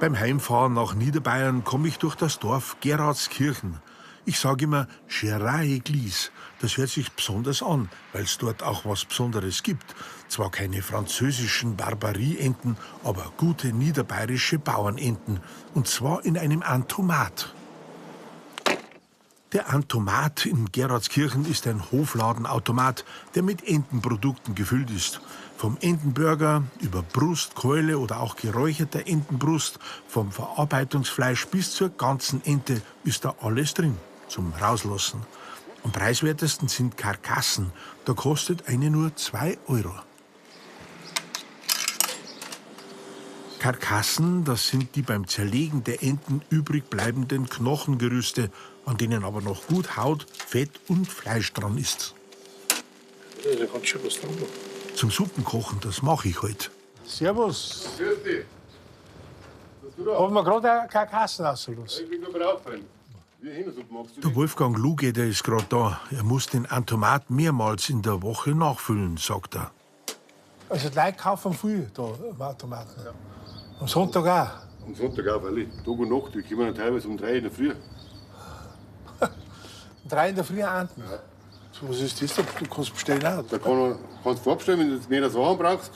Beim Heimfahren nach Niederbayern komme ich durch das Dorf Geradskirchen. Ich sage immer Giraille-Glies. Das hört sich besonders an, weil es dort auch was Besonderes gibt. Zwar keine französischen Barbarie-Enten, aber gute niederbayerische Bauernenten. Und zwar in einem Antomat. Der Antomat in Geradskirchen ist ein Hofladenautomat, der mit Entenprodukten gefüllt ist. Vom Entenburger über Brust, Keule oder auch geräucherte Entenbrust, vom Verarbeitungsfleisch bis zur ganzen Ente ist da alles drin zum Rauslassen. Am preiswertesten sind Karkassen. Da kostet eine nur 2 Euro. Karkassen, das sind die beim Zerlegen der Enten übrig bleibenden Knochengerüste, an denen aber noch gut Haut, Fett und Fleisch dran ist. Da kannst schon was dran machen. Zum Suppenkochen, das mache ich heute. Servus. Grüß dich. Was du da? Haben wir gerade eine Karkassen rausgelassen. Ich bin gerade raufgefallen. Wie Hähnersuppe magst du? Der Wolfgang Lugeder ist gerade da. Er muss den Antomat mehrmals in der Woche nachfüllen, sagt er. Also die Leute kaufen viel da im Automaten. Ja. Am Sonntag auch. Am Sonntag auch, weil Tag und Nacht. Wir kommen teilweise um 3 in der Früh. Um 3 in der Früh ernten. Ja. So, was ist das? Du kannst bestellen auch. Da kannst du vorbestellen, wenn du jetzt mehr Sachen brauchst.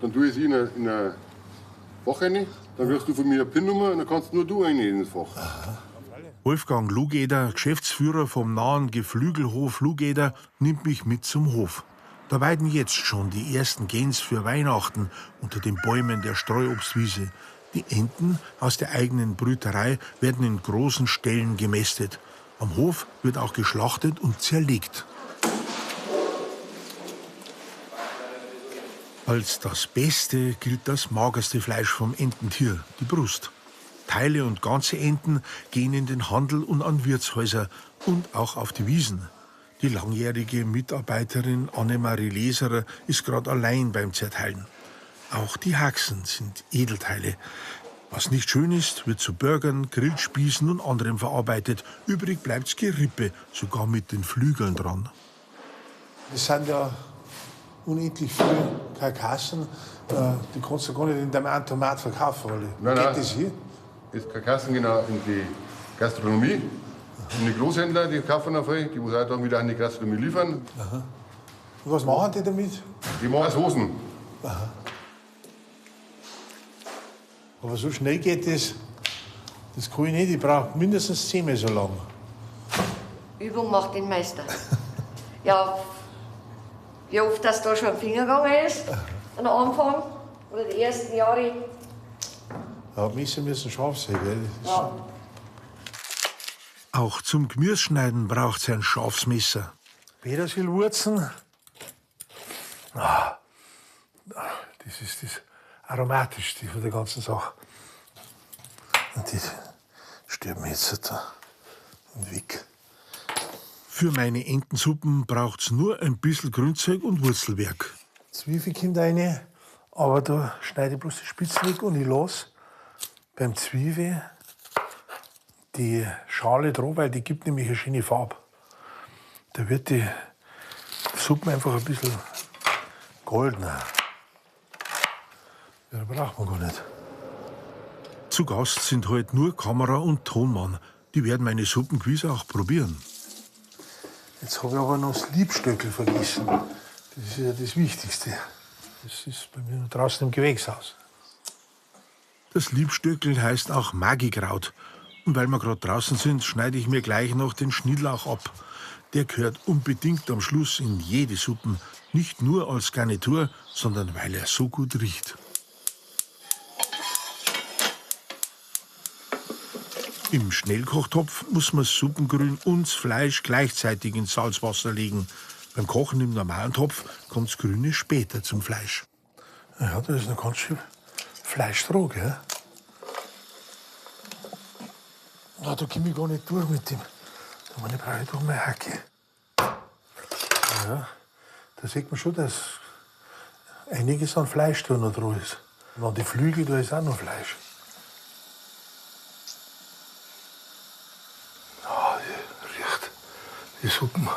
Dann tue ich sie in ein Fach rein. Dann wirst du von mir eine PIN-Nummer und dann kannst nur du rein in das Fach. Aha. Wolfgang Lugeder, Geschäftsführer vom nahen Geflügelhof Lugeder, nimmt mich mit zum Hof. Da weiden jetzt schon die ersten Gäns für Weihnachten unter den Bäumen der Streuobstwiese. Die Enten aus der eigenen Brüterei werden in großen Ställen gemästet. Am Hof wird auch geschlachtet und zerlegt. Als das Beste gilt das magerste Fleisch vom Ententier, die Brust. Teile und ganze Enten gehen in den Handel und an Wirtshäuser und auch auf die Wiesen. Die langjährige Mitarbeiterin Annemarie Leserer ist gerade allein beim Zerteilen. Auch die Haxen sind Edelteile. Was nicht schön ist, wird zu Burgern, Grillspießen und anderem verarbeitet. Übrig bleibt's Gerippe, sogar mit den Flügeln dran. Das sind ja unendlich viele Karkassen. Die kannst du gar nicht in deinem Automat verkaufen. Nein, geht das hier? Das Karkassen gehen auch in die Gastronomie. Und die Großhändler, die kaufen auch viel. Die muss auch dann wieder an die Gastronomie liefern. Aha. Und was machen die damit? Die machen Soßen. Aha. Aber so schnell geht das. Das kann ich nicht. Ich brauche mindestens 10-mal so lang. Übung macht den Meister. Ja, wie oft das da schon am Finger gegangen ist, am Anfang oder die ersten Jahre. Ja, Messer müssen scharf sein, gell? Ja. Auch zum Gemüseschneiden braucht es ein scharfes Messer. Petersilwurzeln. Das ist das Aromatischste von der ganzen Sache. Und die sterben jetzt da und weg. Für meine Entensuppen braucht's nur ein bisschen Grünzeug und Wurzelwerk. Zwiebel kommt rein, aber da schneide ich bloß die Spitzen weg und ich lasse beim Zwiebel die Schale dran, weil die gibt nämlich eine schöne Farbe. Da wird die Suppe einfach ein bisschen goldener. Ja, das braucht man gar nicht. Zu Gast sind heute nur Kamera und Tonmann. Die werden meine Suppen gewiss auch probieren. Jetzt habe ich aber noch das Liebstöckel vergessen. Das ist ja das Wichtigste. Das ist bei mir draußen im Gewächshaus. Das Liebstöckel heißt auch Magikraut. Und weil wir gerade draußen sind, schneide ich mir gleich noch den Schnittlauch ab. Der gehört unbedingt am Schluss in jede Suppen. Nicht nur als Garnitur, sondern weil er so gut riecht. Im Schnellkochtopf muss man das Suppengrün und das Fleisch gleichzeitig ins Salzwasser legen. Beim Kochen im normalen Topf kommt das Grüne später zum Fleisch. Ja, da ist noch ganz schön Fleisch dran, gell? Na, da komme ich gar nicht durch mit dem. Da brauche ich doch meine Hacke. Ja, da sieht man schon, dass einiges an Fleisch da noch dran ist. Und an die Flügel, da ist auch noch Fleisch. Ah, die riecht die Suppen.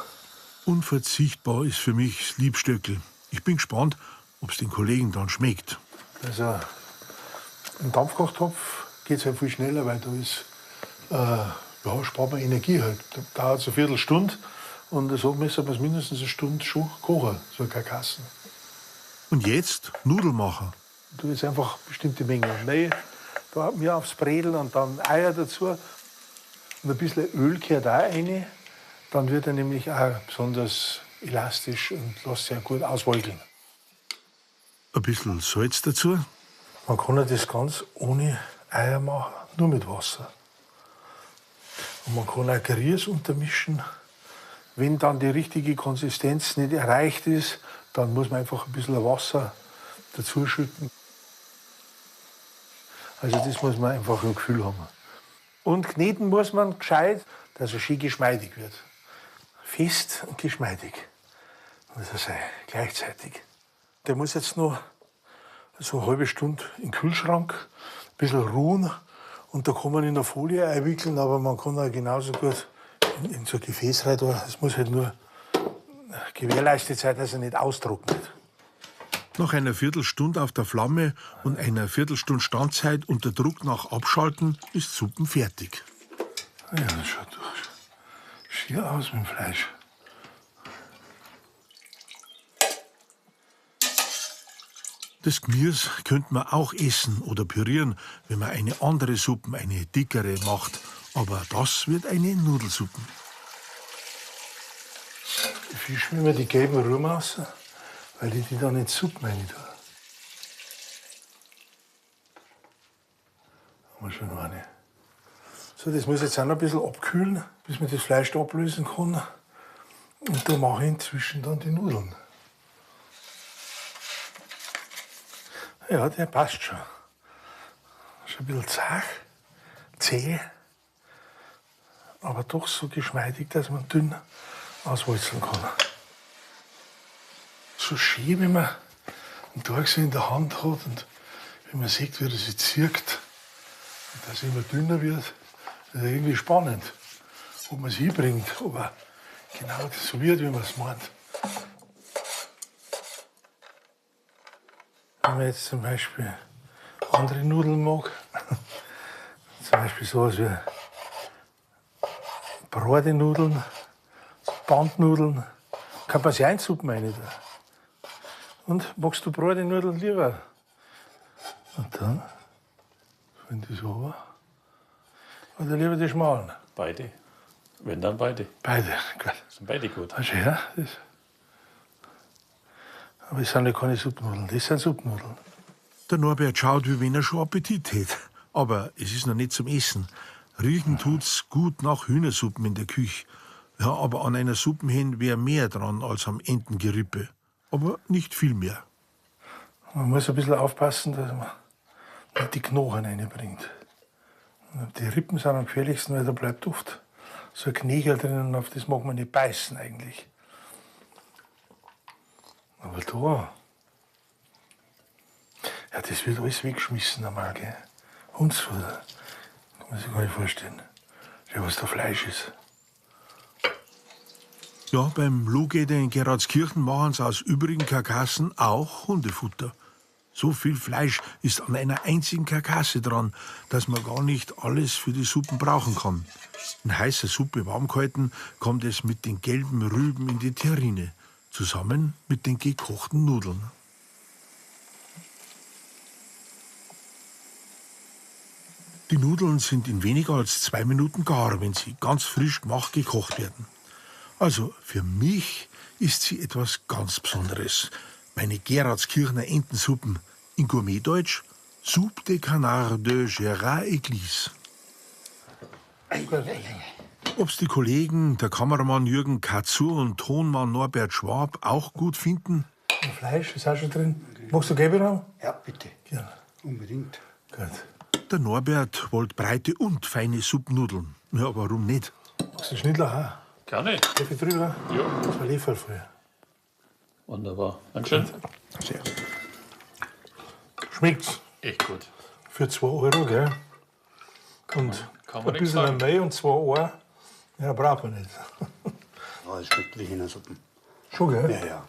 Unverzichtbar ist für mich das Liebstöckel. Ich bin gespannt, ob es den Kollegen dann schmeckt. Also im Dampfkochtopf geht es halt viel schneller, weil da ist, ja, spart man Energie halt. Da dauert es eine Viertelstunde und so müssen wir es mindestens eine Stunde schon kochen, so ein Karkassen. Und jetzt Nudeln machen. Du jetzt einfach bestimmte Mengen Mehl, da mir aufs Bredel und dann Eier dazu. Und ein bisschen Öl gehört auch rein. Dann wird er nämlich auch besonders elastisch und lässt sich gut auswolkeln. Ein bisschen Salz dazu. Man kann ja das ganz ohne Eier machen, nur mit Wasser. Und man kann auch Grieß untermischen. Wenn dann die richtige Konsistenz nicht erreicht ist, dann muss man einfach ein bisschen Wasser dazuschütten. Also das muss man einfach im Gefühl haben. Und kneten muss man gescheit, dass er schön geschmeidig wird. Fest und geschmeidig muss er sein, gleichzeitig. Der muss jetzt noch so eine halbe Stunde in den Kühlschrank, ein bisschen ruhen. Und da kann man in eine Folie einwickeln, aber man kann auch genauso gut in so ein Gefäß rein. Es muss halt nur gewährleistet sein, dass er nicht austrocknet. Nach einer Viertelstunde auf der Flamme und einer Viertelstunde Standzeit unter Druck nach Abschalten ist Suppen fertig. Ja, das schaut doch schier aus mit dem Fleisch. Das Gemüse könnte man auch essen oder pürieren, wenn man eine andere Suppe, eine dickere, macht. Aber das wird eine Nudelsuppe. Die fischen immer die gelben Rüben raus, weil ich die dann in die Suppe rein tue. Haben wir schon noch eine. So, das muss jetzt auch noch ein bisschen abkühlen, bis man das Fleisch da ablösen kann. Und da mache ich inzwischen dann die Nudeln. Ja, der passt schon. Schon ein bisschen zart, zäh, aber doch so geschmeidig, dass man dünn auswalzen kann. So schön, wenn man einen Tag so in der Hand hat und wenn man sieht, wie das sich zirkt und dass es immer dünner wird, das ist irgendwie spannend, ob man es hinbringt, ob er genau so wird, wie man es meint. Wenn man jetzt zum Beispiel andere Nudeln mag, zum Beispiel sowas wie Bratennudeln, Bandnudeln, kann man sich einsuppen rein tun. Und magst du Bratennudeln lieber? Und dann, wenn das so war, oder lieber die schmalen? Beide. Wenn, dann beide. Beide, gut. Sind beide gut. Also, ja, das. Aber es sind ja keine Suppennudeln, das sind Suppennudeln. Der Norbert schaut, wie wenn er schon Appetit hätte. Aber es ist noch nicht zum Essen. Riechen tut's gut nach Hühnersuppen in der Küche. Ja, aber an einer Suppenhen wäre mehr dran als am Entengerippe. Aber nicht viel mehr. Man muss ein bisschen aufpassen, dass man nicht die Knochen reinbringt. Die Rippen sind am gefährlichsten, weil da bleibt oft so ein Knöchel drinnen und auf das mag man nicht beißen eigentlich. Aber da, ja, das wird alles weggeschmissen einmal, gell? Hundsfutter, kann man sich gar nicht vorstellen. Schau, was da Fleisch ist. Ja, beim Lohgäder in Geradskirchen machen sie aus übrigen Karkassen auch Hundefutter. So viel Fleisch ist an einer einzigen Karkasse dran, dass man gar nicht alles für die Suppen brauchen kann. In heißer Suppe warm gehalten, kommt es mit den gelben Rüben in die Terrine, zusammen mit den gekochten Nudeln. Die Nudeln sind in weniger als 2 Minuten gar, wenn sie ganz frisch gemacht gekocht werden. Also für mich ist sie etwas ganz Besonderes. Meine Geradskirchner Entensuppen, in Gourmetdeutsch Soupe de Canard de Gérard Église. Ob's die Kollegen, der Kameramann Jürgen Katzur und Tonmann Norbert Schwab auch gut finden? Und Fleisch ist auch schon drin. Magst du gelbe haben? Ja, bitte. Ja. Unbedingt. Gut. Der Norbert wollte breite und feine Suppennudeln. Ja, warum nicht? Magst du Schnittlauch auch? Gerne. Darf ich drüber? Ja. Das war Lieferl früher. Wunderbar. Dankeschön. Sehr. Schmeckt's? Echt gut. Für 2 €, gell? Und Kann man ein nichts bisschen sagen. Mehl und 2 Ohren. Ja, braucht man nicht. Ja, es schmeckt wie Hühnersuppen. Schon, gell? Ja, ja.